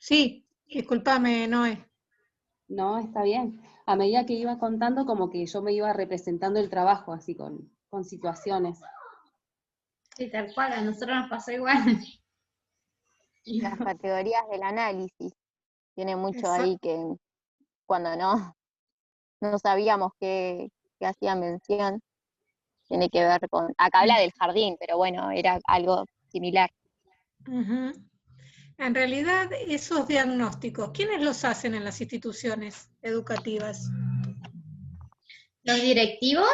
Sí, discúlpame, Noé. No, está bien. A medida que iba contando, como que yo me iba representando el trabajo, así con situaciones. Sí, tal cual, a nosotros nos pasó igual. Las categorías del análisis. Tiene mucho Exacto. ahí que cuando no sabíamos qué hacía mención, tiene que ver con, acá habla del jardín, pero bueno, era algo similar. Ujú. En realidad, esos diagnósticos, ¿quiénes los hacen en las instituciones educativas? Los directivos,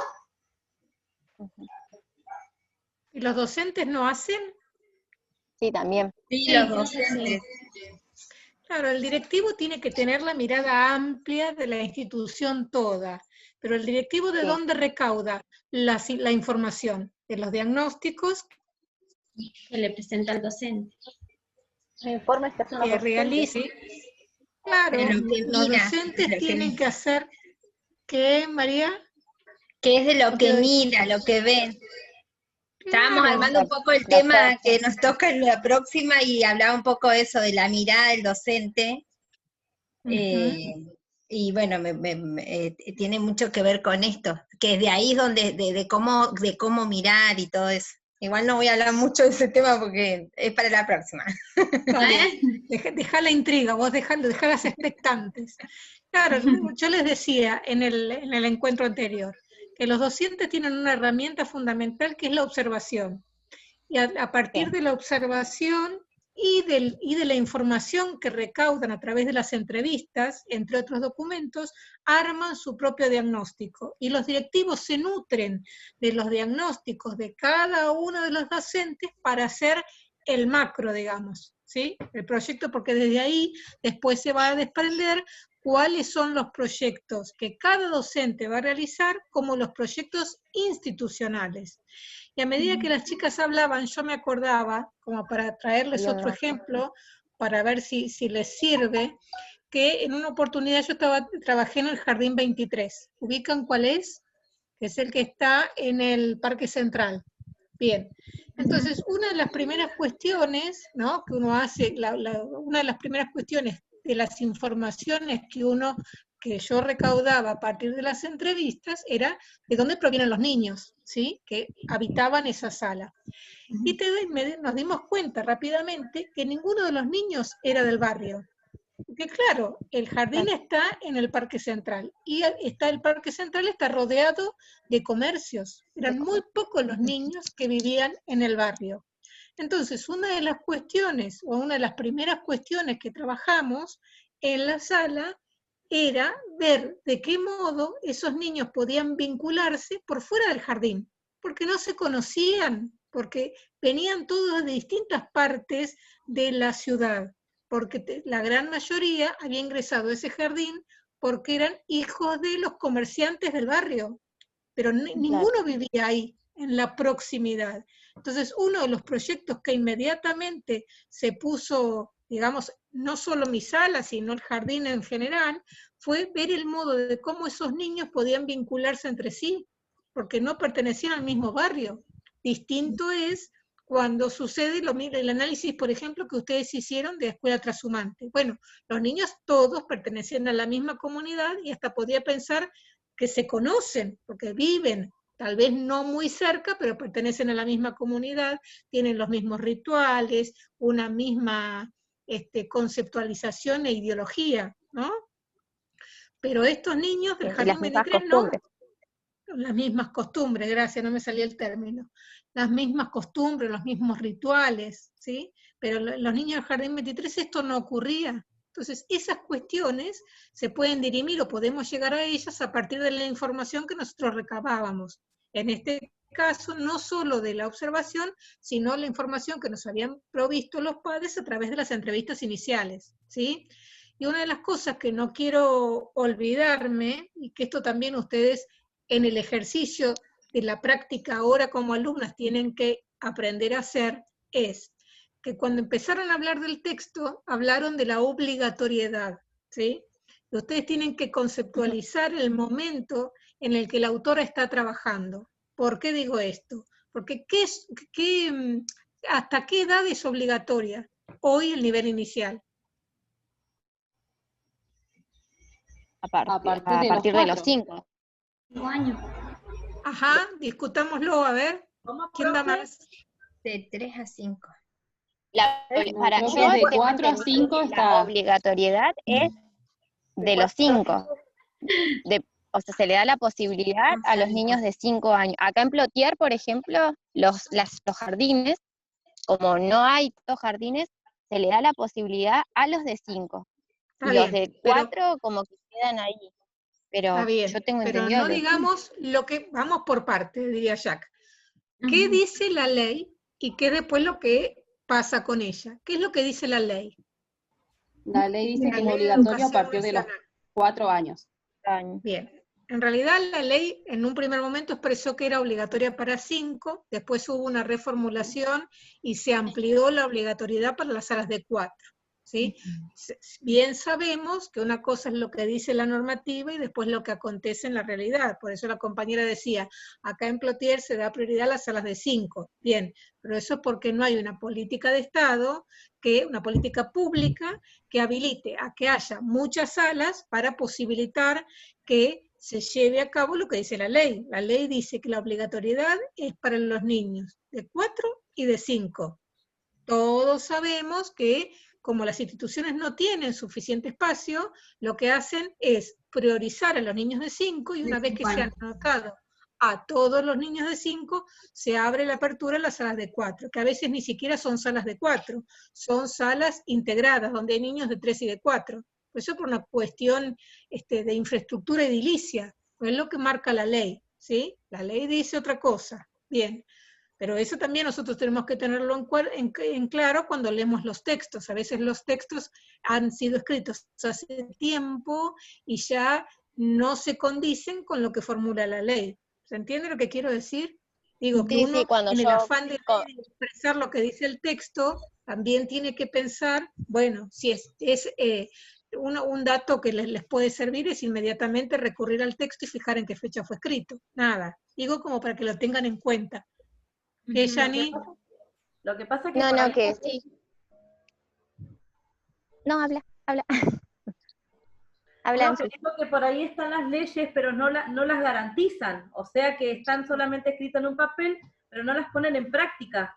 Ujú. ¿Y los docentes no hacen? Sí, también. sí, Sí, los creo que docentes. sí. Claro, el directivo tiene que tener la mirada amplia de la institución toda, pero el directivo ¿de Sí. dónde recauda la información? De los diagnósticos Que le presenta al docente. Informes que hacen los que docentes. realiza. De Claro, lo que los mira, docentes de lo que tienen mira. que hacer, ¿qué, María? Que es de lo No te que doy. mira, lo que ven. Estábamos Claro, armando un poco el Los tema ojos. que nos toca en la próxima y hablaba un poco eso de la mirada del docente. ujú, Y bueno, tiene mucho que ver con esto, que de ahí es donde, de cómo mirar y todo eso. Igual no voy a hablar mucho de ese tema porque es para la próxima. está bien. Deja la intriga, vos dejá las expectantes. Claro, yo les decía en el encuentro anterior que los docentes tienen una herramienta fundamental que es la observación. Y a partir Sí. de la observación y de la información que recaudan a través de las entrevistas, entre otros documentos, arman su propio diagnóstico. Y los directivos se nutren de los diagnósticos de cada uno de los docentes para hacer el macro, digamos, ¿sí? El proyecto, porque desde ahí después se va a desprender cuáles son los proyectos que cada docente va a realizar como los proyectos institucionales. Y a medida que las chicas hablaban, yo me acordaba, como para traerles Había un otro otro. ejemplo, para ver si les sirve, que en una oportunidad yo trabajé en el Jardín 23. ¿Ubican cuál es? Que es el que está en el Parque Central. Bien, entonces una de las primeras cuestiones, ¿no?, que uno hace, una de las primeras cuestiones de las informaciones que yo recaudaba a partir de las entrevistas era de dónde provienen los niños, ¿sí?, que habitaban esa sala. Y nos dimos cuenta rápidamente que ninguno de los niños era del barrio. Porque claro, el jardín está en el Parque Central y el Parque Central está rodeado de comercios. Eran muy pocos los niños que vivían en el barrio. Entonces, una de las cuestiones o una de las primeras cuestiones que trabajamos en la sala era ver de qué modo esos niños podían vincularse por fuera del jardín, porque no se conocían, porque venían todos de distintas partes de la ciudad, porque la gran mayoría había ingresado a ese jardín porque eran hijos de los comerciantes del barrio, pero Claro. ninguno vivía ahí, en la proximidad. Entonces, uno de los proyectos que inmediatamente se puso, digamos, no solo mi sala, sino el jardín en general, fue ver el modo de cómo esos niños podían vincularse entre sí, porque no pertenecían al mismo barrio. Distinto es cuando sucede el análisis, por ejemplo, que ustedes hicieron de escuela trashumante. Bueno, los niños todos pertenecían a la misma comunidad y hasta podía pensar que se conocen, porque viven, tal vez no muy cerca, pero pertenecen a la misma comunidad, tienen los mismos rituales, una misma conceptualización e ideología, ¿no? Pero estos niños del Y las Jardín mismas 23 no, costumbres. las mismas costumbres, gracias, no me salía el término, las mismas costumbres, los mismos rituales, ¿sí? Pero los niños del Jardín 23 esto no ocurría. Entonces, esas cuestiones se pueden dirimir o podemos llegar a ellas a partir de la información que nosotros recabábamos. En este caso, no solo de la observación, sino la información que nos habían provisto los padres a través de las entrevistas iniciales, ¿sí? Y una de las cosas que no quiero olvidarme, y que esto también ustedes en el ejercicio de la práctica ahora como alumnas tienen que aprender a hacer, es que cuando empezaron a hablar del texto, hablaron de la obligatoriedad, ¿sí? Y ustedes tienen que conceptualizar el momento en el que la autora está trabajando. ¿Por qué digo esto? Porque ¿hasta qué edad es obligatoria? Hoy el nivel inicial. A partir de partir los de los 4. 5. 5 años. Ajá, discutámoslo, a ver, ¿Cómo, ¿quién da profe? más? De 3 a 5. No, Para creo yo que de tengo 4 a entendido 5 que la está. obligatoriedad es de los 5. O sea, se le da la posibilidad a los niños de 5 años. Acá en Plotier, por ejemplo, los jardines, como no hay tantos jardines, se le da la posibilidad a los de 5. Está Y los bien, de pero 4 como que quedan ahí. está Pero bien, yo tengo pero entendido no los 5. digamos lo que, vamos por parte, diría Jack. ¿Qué Ujú. dice la ley y qué después lo que pasa con ella? ¿Qué es lo que dice la ley? La ley dice La que es ley de obligatorio a educación partir de los nacional. 4 años. Bien, en realidad la ley en un primer momento expresó que era obligatoria para 5, después hubo una reformulación y se amplió la obligatoriedad para las salas de 4. ¿Sí? Bien sabemos que una cosa es lo que dice la normativa y después lo que acontece en la realidad. Por eso la compañera decía, acá en Plotier se da prioridad a las salas de 5. Bien, pero eso es porque no hay una política de Estado, una política pública que habilite a que haya muchas salas para posibilitar que se lleve a cabo lo que dice la ley. La ley dice que la obligatoriedad es para los niños de 4 y de 5. Todos sabemos que como las instituciones no tienen suficiente espacio, lo que hacen es priorizar a los niños de 5 y una vez que se han anotado a todos los niños de 5, se abre la apertura en las salas de 4, que a veces ni siquiera son salas de 4, son salas integradas, donde hay niños de 3 y de 4. Eso por una cuestión de infraestructura edilicia, no es lo que marca la ley, ¿sí? La ley dice otra cosa. Bien. Pero eso también nosotros tenemos que tenerlo en claro cuando leemos los textos. A veces los textos han sido escritos hace tiempo y ya no se condicen con lo que formula la ley. ¿Se entiende lo que quiero decir? Digo que Sí, uno, cuando en el yo afán de leer y expresar lo que dice el texto, también tiene que pensar, bueno, si es un dato que les puede servir es inmediatamente recurrir al texto y fijar en qué fecha fue escrito. Nada, digo como para que lo tengan en cuenta. ¿Qué, Yani? Lo que pasa es que No, por ahí, que sí. No, habla. Habla, profe, digo que por ahí están las leyes, pero no las garantizan. O sea que están solamente escritas en un papel, pero no las ponen en práctica.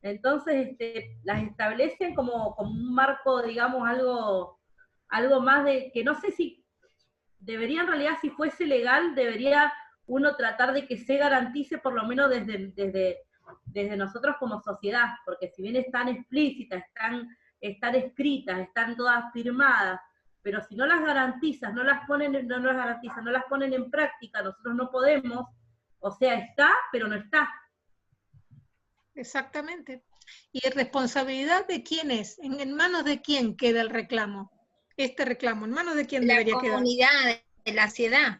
Entonces, las establecen como un marco, digamos, algo más de, que no sé si debería en realidad, si fuese legal, debería uno tratar de que se garantice por lo menos desde nosotros como sociedad, porque si bien están explícitas, están escritas, están todas firmadas, pero si no las garantizas, no las ponen en práctica, nosotros no podemos, o sea, está, pero no está. Exactamente. ¿Y responsabilidad de quién es? ¿En manos de quién queda el reclamo? Este reclamo, ¿en manos de quién La debería quedar? comunidad, de la ciudad.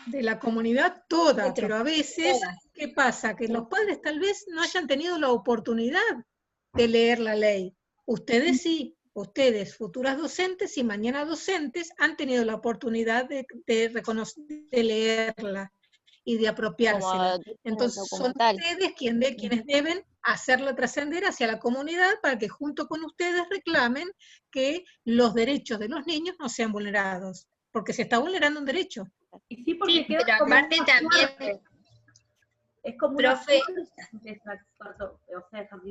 De la comunidad toda, Otro, pero a veces, todas. ¿qué pasa? Que los padres tal vez no hayan tenido la oportunidad de leer la ley. Ustedes sí, ustedes, futuras docentes y mañana docentes, han tenido la oportunidad de leerla y de apropiársela. como dice el Entonces son documental. ustedes quienes deben hacerla trascender hacia la comunidad para que junto con ustedes reclamen que los derechos de los niños no sean vulnerados, porque se está vulnerando un derecho. Y sí, porque Sí, queda pero como aparte una también, suerte. Es como profe, una suerte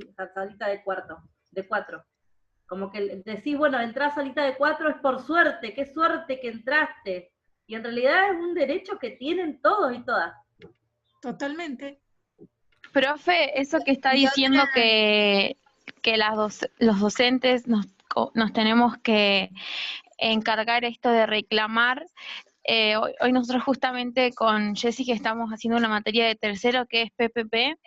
esa salita de 4. Como que decís, bueno, entras salita de 4 es por suerte, qué suerte que entraste. Y en realidad es un derecho que tienen todos y todas. Totalmente. Profe, eso que está y diciendo otra, que los docentes nos tenemos que encargar esto de reclamar. Hoy nosotros justamente con Jessy, que estamos haciendo una materia de tercero que es PPP,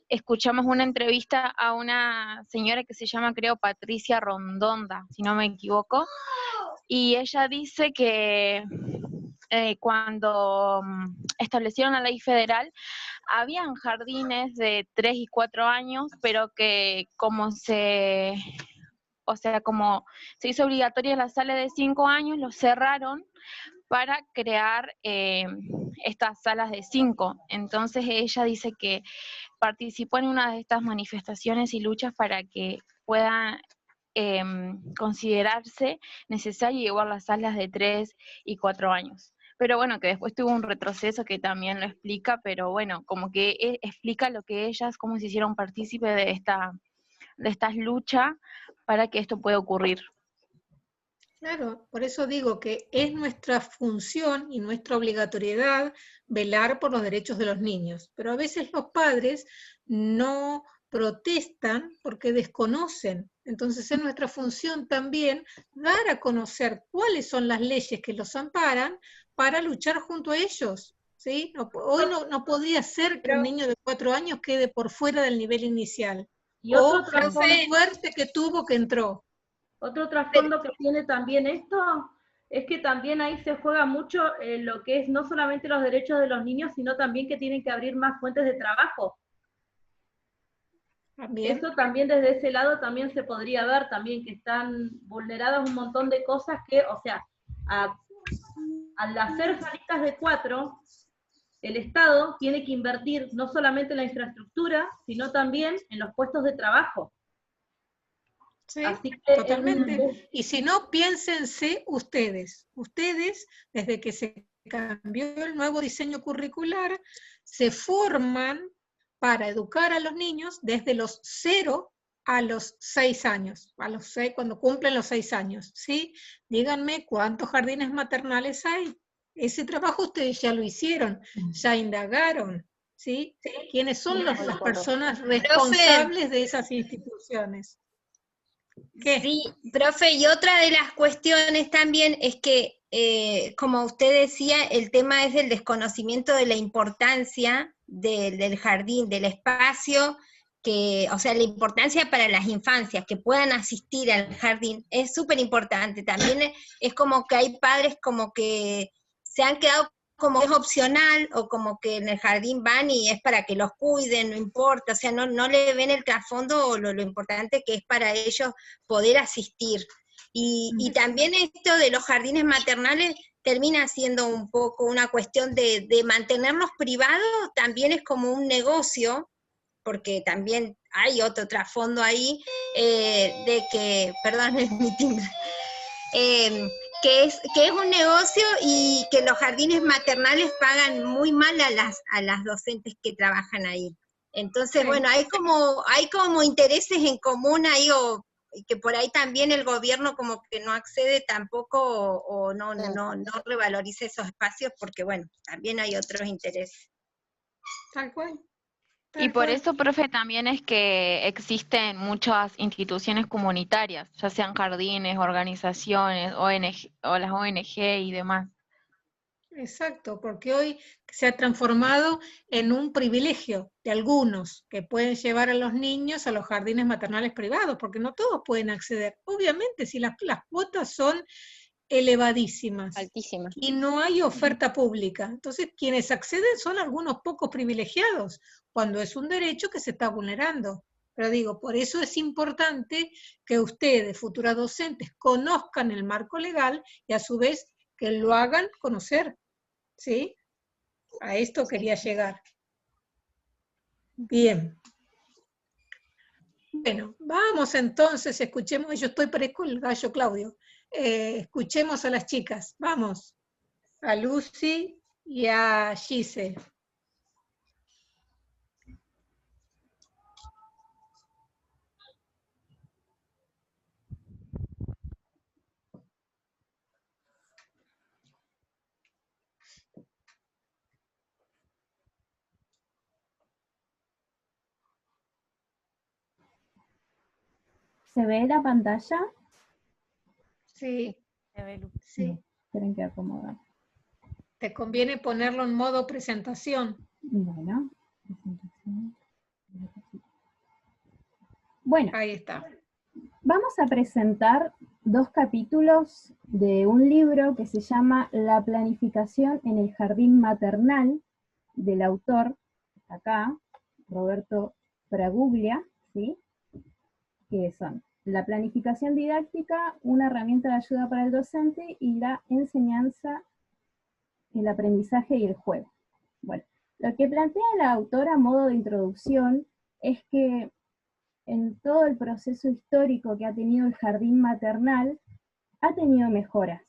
escuchamos una entrevista a una señora que se llama, creo, Patricia Rondonda, si no me equivoco, y ella dice que cuando establecieron la ley federal, habían jardines de 3 y 4 años, pero que como se hizo obligatoria la sala de 5 años, lo cerraron para crear estas salas de 5. Entonces ella dice que participó en una de estas manifestaciones y luchas para que puedan considerarse necesario igual las salas de 3 y 4 años. Pero bueno, que después tuvo un retroceso que también lo explica, pero bueno, como que explica lo que ellas, cómo se hicieron partícipe de esta lucha para que esto pueda ocurrir. Claro, por eso digo que es nuestra función y nuestra obligatoriedad velar por los derechos de los niños, pero a veces los padres no protestan porque desconocen. Entonces es nuestra función también dar a conocer cuáles son las leyes que los amparan para luchar junto a ellos. ¿Sí? Hoy no podía ser que un niño de 4 años quede por fuera del nivel inicial. Y otro O la suerte que tuvo que entró. Otro trasfondo que tiene también esto es que también ahí se juega mucho lo que es no solamente los derechos de los niños, sino también que tienen que abrir más fuentes de trabajo. También. Eso también desde ese lado también se podría ver también que están vulneradas un montón de cosas que, o sea, al hacer salitas de 4, el Estado tiene que invertir no solamente en la infraestructura, sino también en los puestos de trabajo. Sí, así que totalmente. Y si no, piénsense ustedes. Ustedes, desde que se cambió el nuevo diseño curricular, se forman para educar a los niños desde los 0 a los 6 años, cuando cumplen los 6 años, ¿sí? Díganme cuántos jardines maternales hay. Ese trabajo ustedes ya lo hicieron, ya indagaron, ¿sí? ¿Quiénes son las personas responsables de esas instituciones? ¿Qué? Sí, profe, y otra de las cuestiones también es que, como usted decía, el tema es del desconocimiento de la importancia del jardín, del espacio, o sea, la importancia para las infancias que puedan asistir al jardín es súper importante. También es como que hay padres como que se han quedado como es opcional, o como que en el jardín van y es para que los cuiden, no importa, o sea, no le ven el trasfondo o lo importante que es para ellos poder asistir. Y también esto de los jardines maternales termina siendo un poco una cuestión de mantenerlos privados, también es como un negocio, porque también hay otro trasfondo ahí, de que, perdón, es mi timbre, que es un negocio y que los jardines maternales pagan muy mal a las docentes que trabajan ahí. Entonces, Sí. bueno, hay como intereses en común ahí, y que por ahí también el gobierno como que no accede tampoco, o no revaloriza esos espacios, porque bueno, también hay otros intereses. Tal cual. Y por eso, profe, también es que existen muchas instituciones comunitarias, ya sean jardines, organizaciones, ONG, o las ONG y demás. Exacto, porque hoy se ha transformado en un privilegio de algunos que pueden llevar a los niños a los jardines maternales privados, porque no todos pueden acceder. Obviamente, si las cuotas son elevadísimas. Altísimas. Y no hay oferta pública. Entonces, quienes acceden son algunos pocos privilegiados, cuando es un derecho que se está vulnerando. Pero digo, por eso es importante que ustedes, futuras docentes, conozcan el marco legal y a su vez que lo hagan conocer. ¿Sí? A esto quería llegar. Bien. Bueno, vamos entonces, escuchemos, yo parezco el gallo Claudio. Escuchemos a las chicas, vamos. A Lucy y a Gise. ¿Se ve la pantalla? Sí. Se ve luz. Sí. Tienen que acomodar. Te conviene ponerlo en modo presentación. Bueno, presentación. Bueno, Ahí está. vamos a presentar 2 capítulos de un libro que se llama La planificación en el jardín maternal, del autor, está acá, Roberto Fraguglia, ¿sí? Que son la planificación didáctica, una herramienta de ayuda para el docente, y la enseñanza, el aprendizaje y el juego. Bueno, lo que plantea la autora a modo de introducción es que en todo el proceso histórico que ha tenido el jardín maternal, ha tenido mejoras,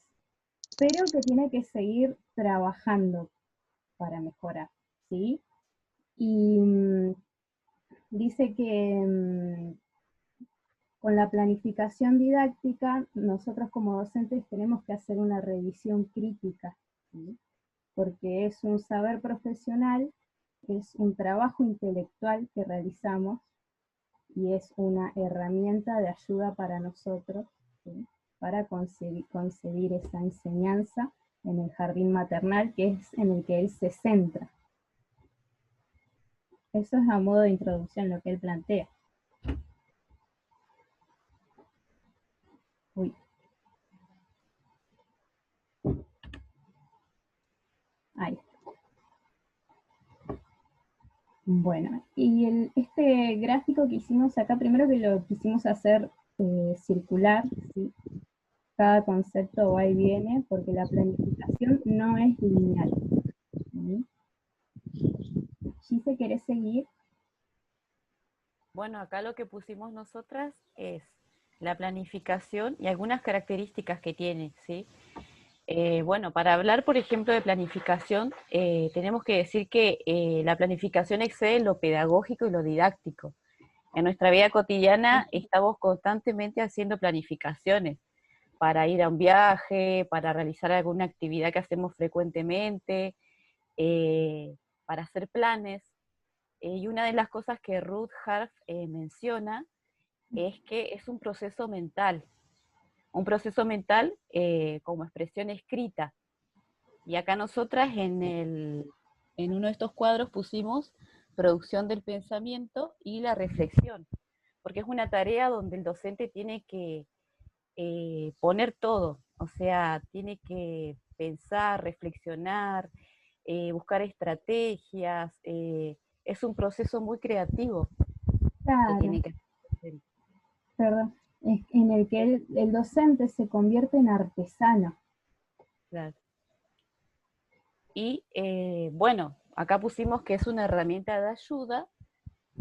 pero que tiene que seguir trabajando para mejorar, ¿sí? Y dice que con la planificación didáctica, nosotros como docentes tenemos que hacer una revisión crítica, ¿sí? Porque es un saber profesional, es un trabajo intelectual que realizamos y es una herramienta de ayuda para nosotros, ¿sí? Para concebir esa enseñanza en el jardín maternal, que es en el que él se centra. Eso es a modo de introducción lo que él plantea. Uy. Ahí. Bueno, y este gráfico que hicimos acá, primero que lo quisimos hacer circular, ¿sí? Cada concepto va y viene, porque la planificación no es lineal, ¿sí? Gise, ¿querés seguir? Bueno, acá lo que pusimos nosotras es la planificación y algunas características que tiene, ¿sí? Bueno, para hablar, por ejemplo, de planificación, tenemos que decir que la planificación excede lo pedagógico y lo didáctico. En nuestra vida cotidiana estamos constantemente haciendo planificaciones para ir a un viaje, para realizar alguna actividad que hacemos frecuentemente, para hacer planes. Y una de las cosas que Ruth Harf menciona es que es un proceso mental como expresión escrita. Y acá nosotras en uno de estos cuadros pusimos producción del pensamiento y la reflexión, porque es una tarea donde el docente tiene que poner todo, o sea, tiene que pensar, reflexionar, buscar estrategias, es un proceso muy creativo que tiene Claro, que hacer. perdón, es en el que el docente se convierte en artesano. Claro. Y bueno, acá pusimos que es una herramienta de ayuda.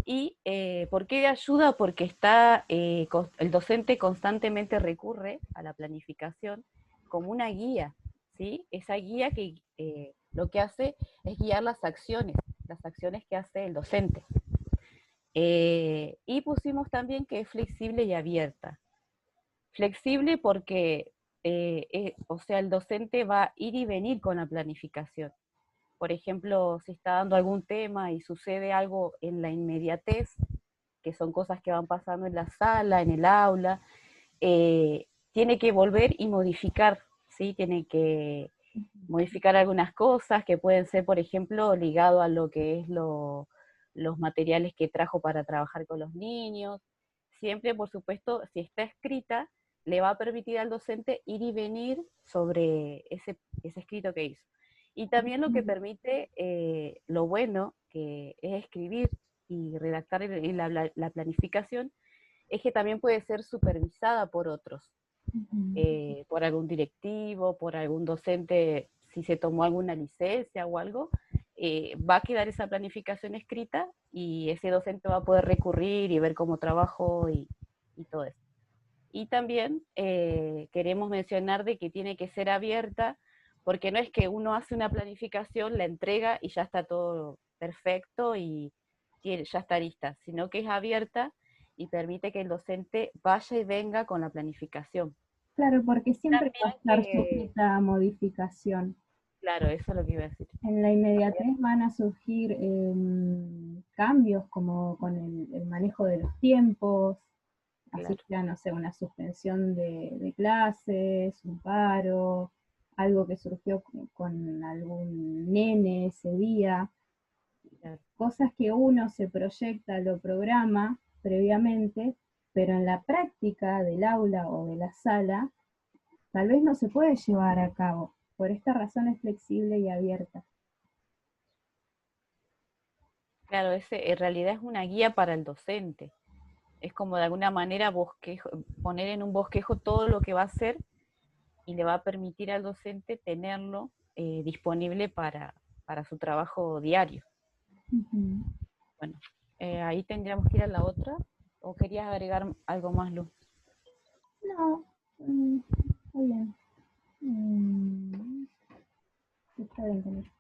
¿Y por qué de ayuda? Porque el docente constantemente recurre a la planificación como una guía, ¿sí? Esa guía que lo que hace es guiar las acciones que hace el docente. Y pusimos también que es flexible y abierta. Flexible porque, o sea, el docente va a ir y venir con la planificación. Por ejemplo, si está dando algún tema y sucede algo en la inmediatez, que son cosas que van pasando en la sala, en el aula, tiene que volver y modificar, ¿sí? Tiene que modificar algunas cosas que pueden ser, por ejemplo, ligado a lo que es los materiales que trajo para trabajar con los niños. Siempre, por supuesto, si está escrita, le va a permitir al docente ir y venir sobre ese escrito que hizo. Y también lo que permite, lo bueno, que es escribir y redactar la planificación, es que también puede ser supervisada por otros, por algún directivo, por algún docente, si se tomó alguna licencia o algo, va a quedar esa planificación escrita y ese docente va a poder recurrir y ver cómo trabajó y todo eso. Y también queremos mencionar de que tiene que ser abierta, porque no es que uno hace una planificación, la entrega y ya está todo perfecto y ya está lista, sino que es abierta y permite que el docente vaya y venga con la planificación. Claro, porque siempre va a estar También sujeta a modificación. Claro, eso es lo que iba a decir. En la inmediatez van a surgir cambios como con el manejo de los tiempos, así Claro. ya, no sé, una suspensión de clases, un paro, algo que surgió con algún nene ese día, Claro. cosas que uno se proyecta, lo programa previamente, pero en la práctica del aula o de la sala, tal vez no se puede llevar a cabo. Por esta razón es flexible y abierta. Claro, en realidad es una guía para el docente. Es como de alguna manera poner en un bosquejo todo lo que va a hacer y le va a permitir al docente tenerlo disponible para su trabajo diario. Uh-huh. Bueno, ahí tendríamos que ir a la otra. ¿O querías agregar algo más, Lu? No, está bien. Está bien con eso.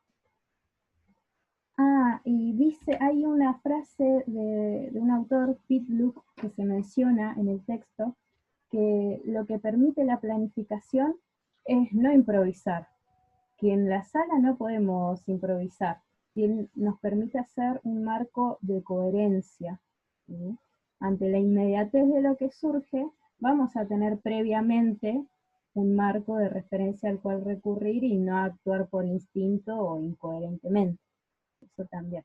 Y dice, hay una frase de un autor, Pete Luke, que se menciona en el texto, que lo que permite la planificación es no improvisar, que en la sala no podemos improvisar, y él nos permite hacer un marco de coherencia, ¿sí? Ante la inmediatez de lo que surge, vamos a tener previamente un marco de referencia al cual recurrir y no actuar por instinto o incoherentemente. Eso también.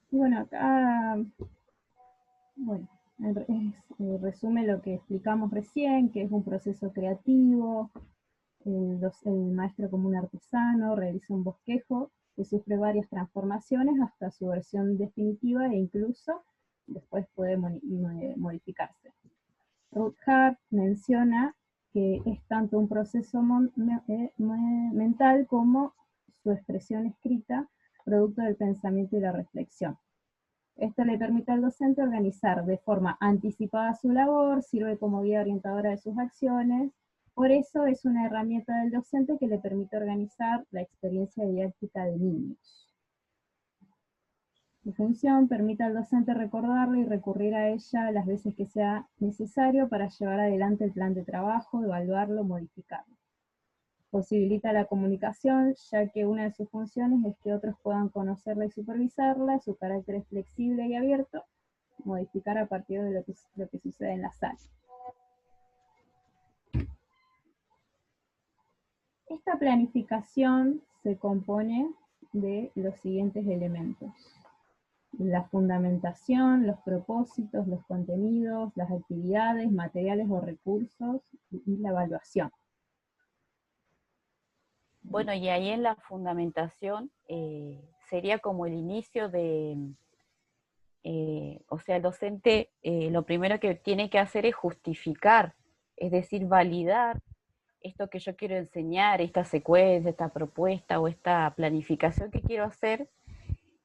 Y bueno, acá, bueno, resume lo que explicamos recién, que es un proceso creativo, el maestro como un artesano realiza un bosquejo que sufre varias transformaciones hasta su versión definitiva e incluso después puede modificarse. Ruth Hart menciona que es tanto un proceso mental como su expresión escrita, producto del pensamiento y la reflexión. Esto le permite al docente organizar de forma anticipada su labor, sirve como guía orientadora de sus acciones, por eso es una herramienta del docente que le permite organizar la experiencia didáctica de niños. Su función permite al docente recordarla y recurrir a ella las veces que sea necesario para llevar adelante el plan de trabajo, evaluarlo, modificarlo. Posibilita la comunicación, ya que una de sus funciones es que otros puedan conocerla y supervisarla, su carácter es flexible y abierto, modificar a partir de lo que sucede en la sala. Esta planificación se compone de los siguientes elementos: la fundamentación, los propósitos, los contenidos, las actividades, materiales o recursos y la evaluación. Bueno, y ahí en la fundamentación sería como el inicio de, o sea, el docente lo primero que tiene que hacer es justificar, es decir, validar esto que yo quiero enseñar, esta secuencia, esta propuesta o esta planificación que quiero hacer.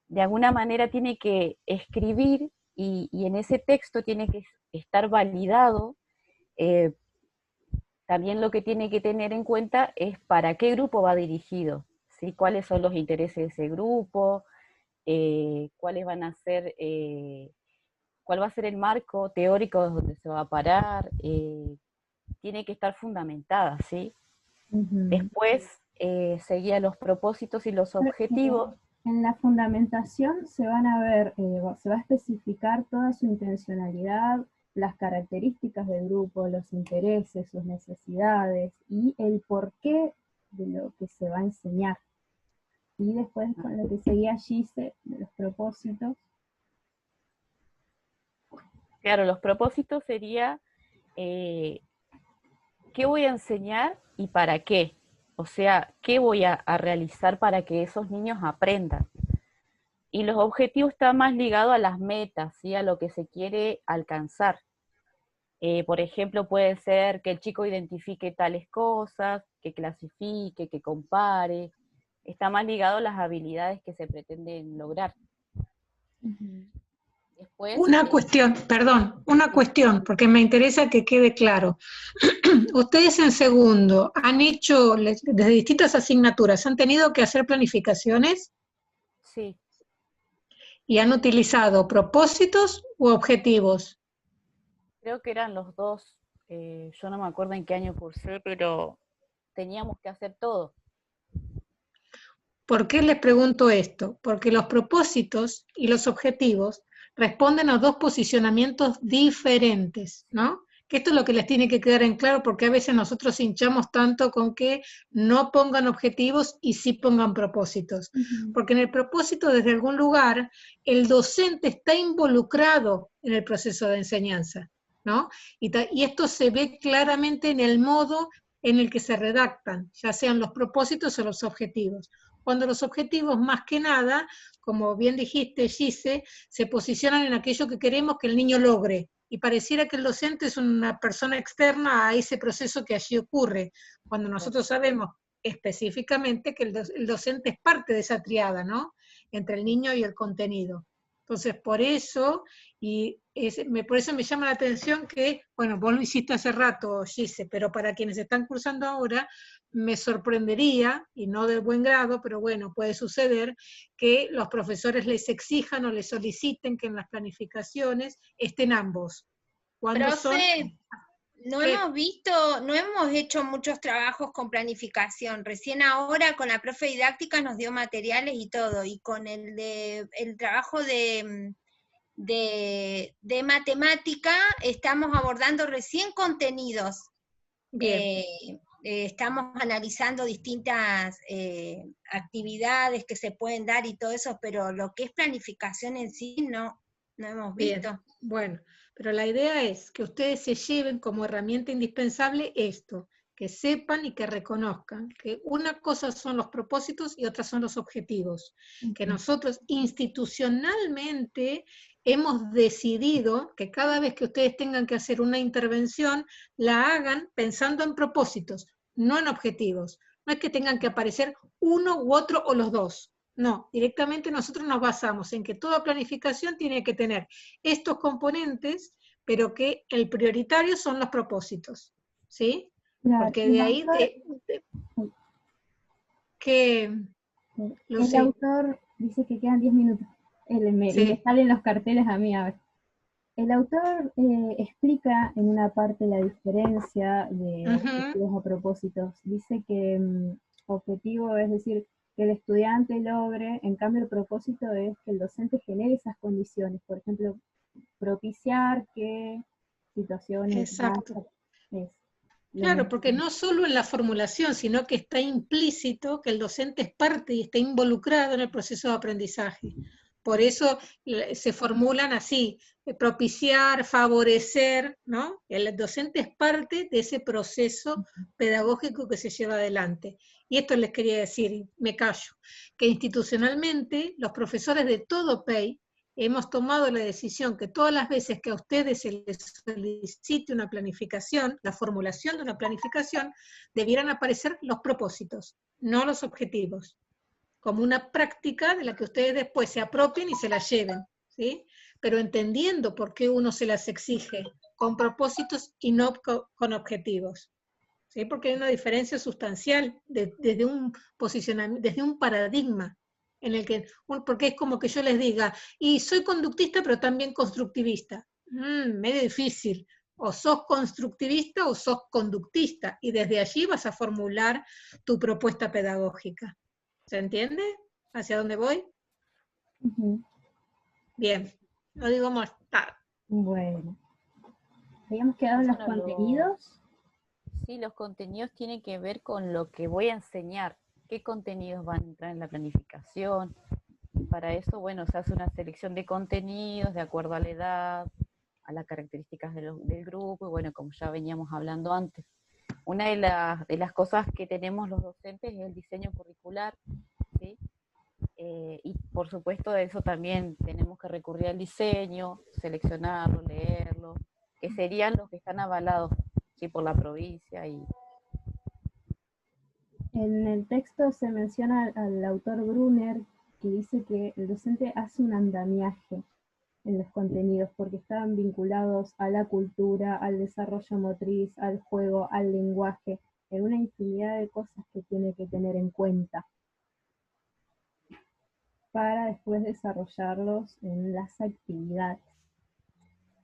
De alguna manera tiene que escribir y en ese texto tiene que estar validado. También lo que tiene que tener en cuenta es para qué grupo va dirigido, ¿sí? Cuáles son los intereses de ese grupo, cuáles van a ser, cuál va a ser el marco teórico donde se va a parar, tiene que estar fundamentada, ¿sí? Después seguía los propósitos y los objetivos. En la fundamentación se van a ver, se va a especificar toda su intencionalidad, las características del grupo, los intereses, sus necesidades y el porqué de lo que se va a enseñar. Y después con lo que seguía Gise, de los propósitos. Claro, los propósitos sería qué voy a enseñar y para qué. O sea, qué voy a realizar para que esos niños aprendan. Y los objetivos están más ligados a las metas, ¿sí? A lo que se quiere alcanzar. Por ejemplo, puede ser que el chico identifique tales cosas, que clasifique, que compare. Está más ligado a las habilidades que se pretenden lograr. Después, una cuestión, porque me interesa que quede claro. Ustedes en segundo han hecho, desde distintas asignaturas, ¿han tenido que hacer planificaciones? Sí. ¿Y han utilizado propósitos u objetivos? Creo que eran los dos. Yo no me acuerdo en qué año cursé, pero teníamos que hacer todo. ¿Por qué les pregunto esto? Porque los propósitos y los objetivos responden a dos posicionamientos diferentes, ¿no? Que esto es lo que les tiene que quedar en claro, porque a veces nosotros hinchamos tanto con que no pongan objetivos y sí pongan propósitos. Porque en el propósito, desde algún lugar, el docente está involucrado en el proceso de enseñanza, ¿no? Y esto se ve claramente en el modo en el que se redactan, ya sean los propósitos o los objetivos. Cuando los objetivos, más que nada, como bien dijiste, Gise, se posicionan en aquello que queremos que el niño logre, y pareciera que el docente es una persona externa a ese proceso que allí ocurre, cuando nosotros sabemos específicamente que el docente es parte de esa triada, ¿no? Entre el niño y el contenido. Entonces, por eso, por eso me llama la atención que, bueno, vos lo hiciste hace rato, Gise, pero para quienes están cursando ahora, me sorprendería, y no de buen grado, pero bueno, puede suceder, que los profesores les exijan o les soliciten que en las planificaciones estén ambos. ¿Cuándo son? Profe, no ¿Qué? no hemos hecho muchos trabajos con planificación. Recién ahora con la profe didáctica nos dio materiales y todo, y con el trabajo de matemática estamos abordando recién contenidos. Bien. Estamos analizando distintas actividades que se pueden dar y todo eso, pero lo que es planificación en sí no hemos Bien, visto. bueno, pero la idea es que ustedes se lleven como herramienta indispensable esto, que sepan y que reconozcan que una cosa son los propósitos y otra son los objetivos, que nosotros institucionalmente hemos decidido que cada vez que ustedes tengan que hacer una intervención, la hagan pensando en propósitos, no en objetivos. No es que tengan que aparecer uno u otro o los dos. No, directamente nosotros nos basamos en que toda planificación tiene que tener estos componentes, pero que el prioritario son los propósitos, ¿sí? Claro, Porque de ahí el autor dice que quedan 10 minutos. Y me salen los carteles a mí a ver. El autor explica en una parte la diferencia de objetivos o propósitos. Dice que objetivo es decir, que el estudiante logre, en cambio el propósito es que el docente genere esas condiciones. Por ejemplo, propiciar que situaciones... Exacto. Claro, porque no solo en la formulación, sino que está implícito que el docente es parte y está involucrado en el proceso de aprendizaje. Por eso se formulan así, propiciar, favorecer, ¿no? El docente es parte de ese proceso pedagógico que se lleva adelante. Y esto les quería decir, me callo, que institucionalmente los profesores de todo PEI hemos tomado la decisión que todas las veces que a ustedes se les solicite una planificación, la formulación de una planificación, debieran aparecer los propósitos, no los objetivos, como una práctica de la que ustedes después se apropien y se la lleven, ¿sí? Pero entendiendo por qué uno se las exige con propósitos y no con objetivos, ¿sí? Porque hay una diferencia sustancial desde un posicionamiento, desde un paradigma, en el que, porque es como que yo les diga, y soy conductista pero también constructivista. Medio difícil. O sos constructivista o sos conductista, y desde allí vas a formular tu propuesta pedagógica. ¿Se entiende? ¿Hacia dónde voy? Bien, no digo más tarde. Bueno. ¿Habíamos quedado en los contenidos? Sí, los contenidos tienen que ver con lo que voy a enseñar. ¿Qué contenidos van a entrar en la planificación? Para eso, bueno, se hace una selección de contenidos de acuerdo a la edad, a las características del grupo, y bueno, como ya veníamos hablando antes. Una de las cosas que tenemos los docentes es el diseño curricular, ¿sí? Y por supuesto de eso también tenemos que recurrir al diseño, seleccionarlo, leerlo, que serían los que están avalados, ¿sí? Por la provincia. En el texto se menciona al autor Brunner, que dice que el docente hace un andamiaje en los contenidos, porque estaban vinculados a la cultura, al desarrollo motriz, al juego, al lenguaje, en una infinidad de cosas que tiene que tener en cuenta para después desarrollarlos en las actividades.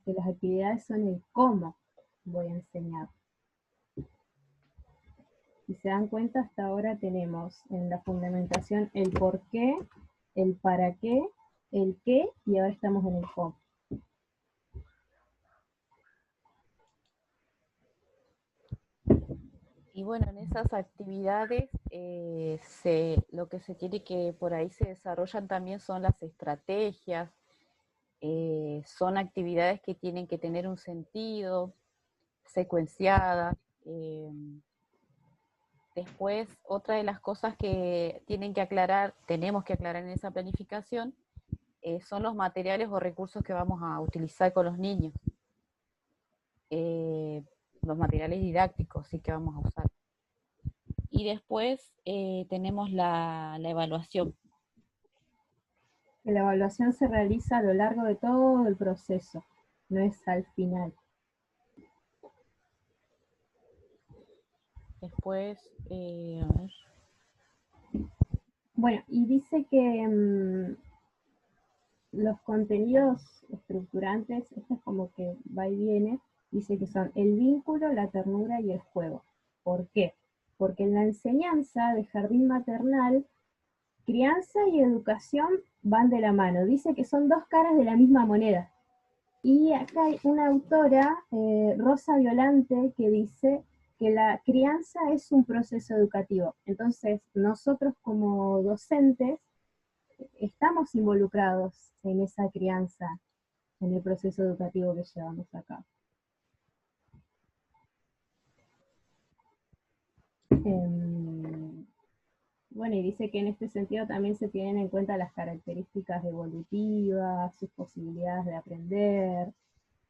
Que las actividades son el cómo voy a enseñar. Si se dan cuenta, hasta ahora tenemos en la fundamentación el por qué, el para qué, el qué, y ahora estamos en el cómo. Y bueno, en esas actividades lo que se tiene que por ahí se desarrollan también son las estrategias, son actividades que tienen que tener un sentido, secuenciadas. Después, otra de las cosas que tenemos que aclarar en esa planificación, son los materiales o recursos que vamos a utilizar con los niños. Los materiales didácticos sí que vamos a usar. Y después tenemos la evaluación. que la evaluación se realiza a lo largo de todo el proceso, no es al final. Después, a ver. Bueno, y dice que los contenidos estructurantes, esto es como que va y viene, dice que son el vínculo, la ternura y el juego. ¿Por qué? Porque en la enseñanza de jardín maternal, crianza y educación van de la mano. Dice que son dos caras de la misma moneda. Y acá hay una autora, Rosa Violante, que dice que la crianza es un proceso educativo. Entonces, nosotros como docentes estamos involucrados en esa crianza, en el proceso educativo que llevamos a cabo. Bueno, y dice que en este sentido también se tienen en cuenta las características evolutivas, sus posibilidades de aprender,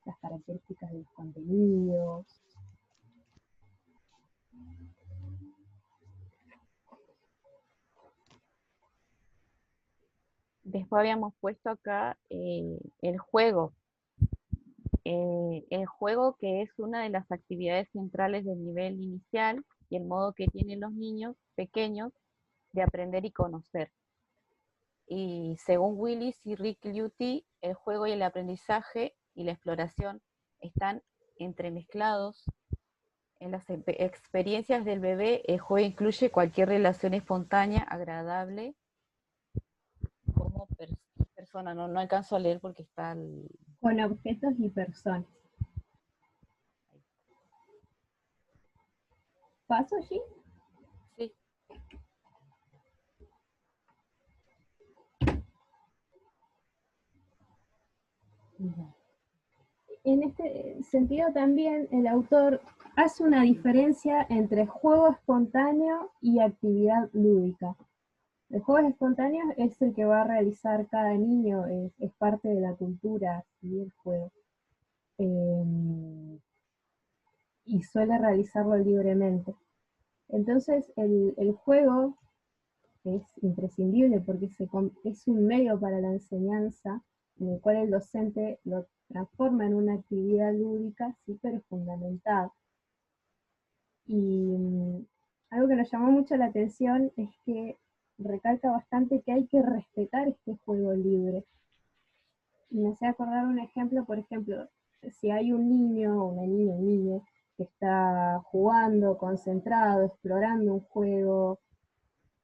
las características de los contenidos. Después habíamos puesto acá el juego. El juego, que es una de las actividades centrales del nivel inicial y el modo que tienen los niños pequeños de aprender y conocer. Y según Willis y Rick Lutie, el juego y el aprendizaje y la exploración están entremezclados. En las experiencias del bebé, el juego incluye cualquier relación espontánea, agradable, como persona. No alcanzo a leer porque está el... Con objetos y personas. ¿Paso allí? Sí. En este sentido también el autor hace una diferencia entre juego espontáneo y actividad lúdica. El juego espontáneo es el que va a realizar cada niño, es parte de la cultura y el juego. Y suele realizarlo libremente. Entonces el juego es imprescindible porque es un medio para la enseñanza, en el cual el docente lo transforma en una actividad lúdica súper fundamental. Y algo que nos llamó mucho la atención es que recalca bastante que hay que respetar este juego libre. Y me hace acordar un ejemplo, por ejemplo, si hay un niño, una niña, un niño, que está jugando, concentrado, explorando un juego,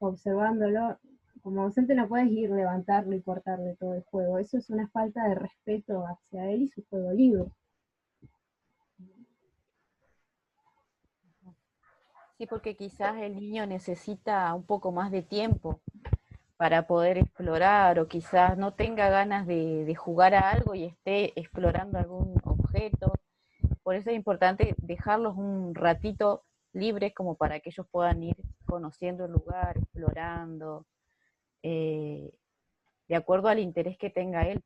observándolo, como docente no puedes ir, levantarlo y cortarle todo el juego. Eso es una falta de respeto hacia él y su juego libre. Sí, porque quizás el niño necesita un poco más de tiempo para poder explorar, o quizás no tenga ganas de jugar a algo y esté explorando algún objeto. Por eso es importante dejarlos un ratito libres como para que ellos puedan ir conociendo el lugar, explorando, de acuerdo al interés que tenga él.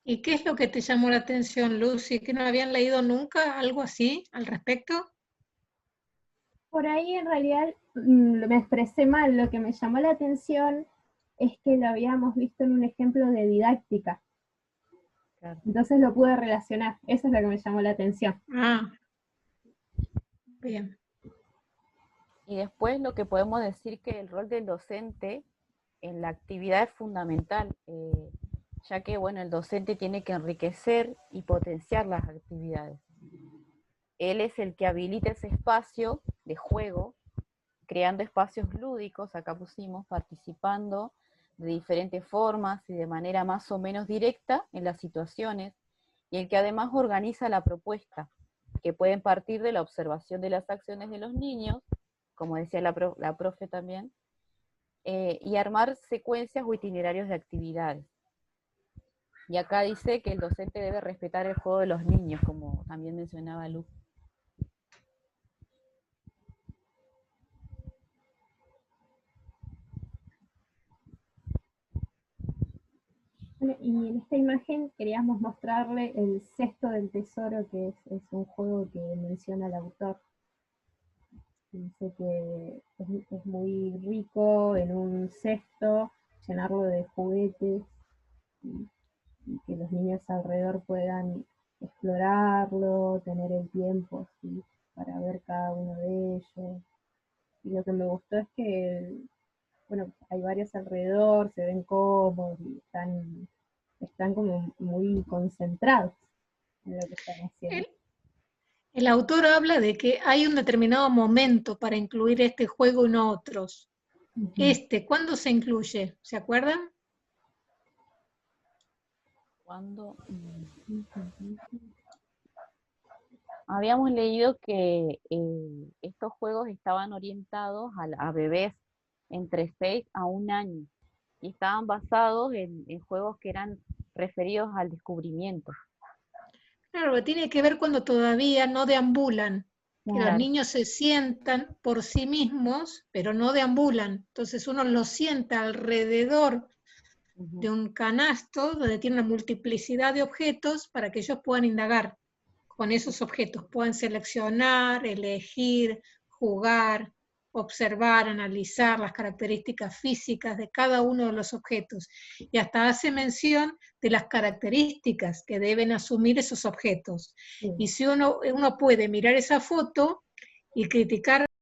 ¿Y qué es lo que te llamó la atención, Lucy? ¿Que no habían leído nunca algo así al respecto? Por ahí en realidad me expresé mal. Lo que me llamó la atención es que lo habíamos visto en un ejemplo de didáctica. Claro. Entonces lo pude relacionar. Eso es lo que me llamó la atención. Ah, bien. Y después lo que podemos decir que el rol del docente en la actividad es fundamental, ya que bueno, el docente tiene que enriquecer y potenciar las actividades. Él es el que habilita ese espacio de juego, creando espacios lúdicos, acá pusimos, participando de diferentes formas y de manera más o menos directa en las situaciones, y el que además organiza la propuesta, que pueden partir de la observación de las acciones de los niños, como decía la profe también, y armar secuencias o itinerarios de actividades. Y acá dice que el docente debe respetar el juego de los niños, como también mencionaba Lu. Bueno, y en esta imagen queríamos mostrarle el cesto del tesoro, que es un juego que menciona el autor. Dice que es muy rico en un cesto llenarlo de juguetes y que los niños alrededor puedan explorarlo, tener el tiempo así, para ver cada uno de ellos. Y lo que me gustó es que, bueno, hay varios alrededor, se ven cómodos y están como muy concentrados en lo que están haciendo. El autor habla de que hay un determinado momento para incluir este juego y no otros. ¿Cuándo se incluye? ¿Se acuerdan? Cuando habíamos leído que estos juegos estaban orientados a bebés entre 6 a 1 año y estaban basados en juegos que eran referidos al descubrimiento. Claro, tiene que ver cuando todavía no deambulan, que los Claro. niños se sientan por sí mismos, pero no deambulan. Entonces uno los sienta alrededor de un canasto donde tiene una multiplicidad de objetos para que ellos puedan indagar con esos objetos, puedan seleccionar, elegir, jugar, observar, analizar las características físicas de cada uno de los objetos. Y hasta hace mención de las características que deben asumir esos objetos. Y si uno puede mirar esa foto y criticar